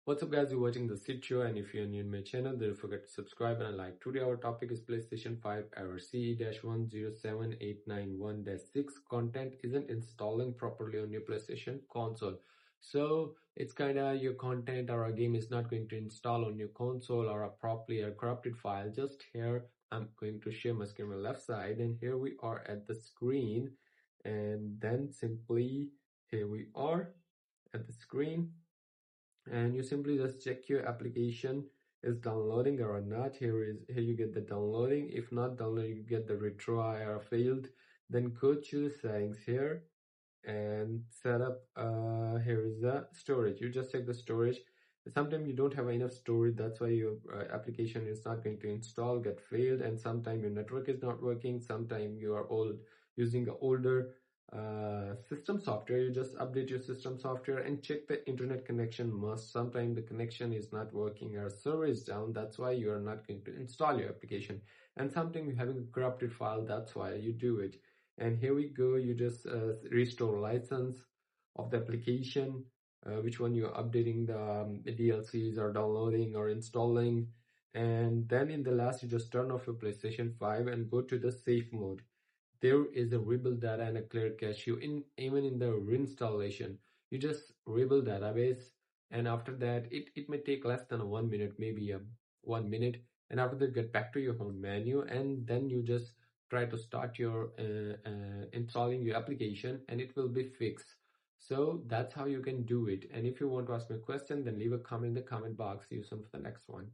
What's up guys, you're watching the Sit Show, and if you're new in my channel, don't forget to subscribe and like. Today our topic is PlayStation 5 error CE-107891-6. Content isn't installing properly on your PlayStation console. So it's kinda your content or a game is not going to install on your console or a properly a corrupted file. Just here I'm going to share my screen on the left side, and here we are at the screen, and then simply here we are at the screen, and you simply just check your application is downloading or not. Here you get the downloading. If not downloading, you get the retry or failed. Then go to settings here and set up here is the storage. You just check the storage. Sometimes you don't have enough storage, that's why your application is not going to install, get failed, and sometimes your network is not working. Sometimes you are using the older system software. You just update your system software and check the internet connection must. Sometimes the connection is not working or server is down, that's why you are not going to install your application. And sometimes you're having a corrupted file, that's why you do it. And here we go, you just restore license of the application, which one you're updating the DLCs or downloading or installing. And then in the last, you just turn off your PlayStation 5 and go to the safe mode. There is a rebuild data and a clear cache. Even in the reinstallation, you just rebuild database, and after that it may take less than 1 minute, maybe 1 minute, and after that get back to your home menu, and then you just try to start your installing your application, and it will be fixed. So that's how you can do it. And if you want to ask me a question, then leave a comment in the comment box. See you soon for the next one.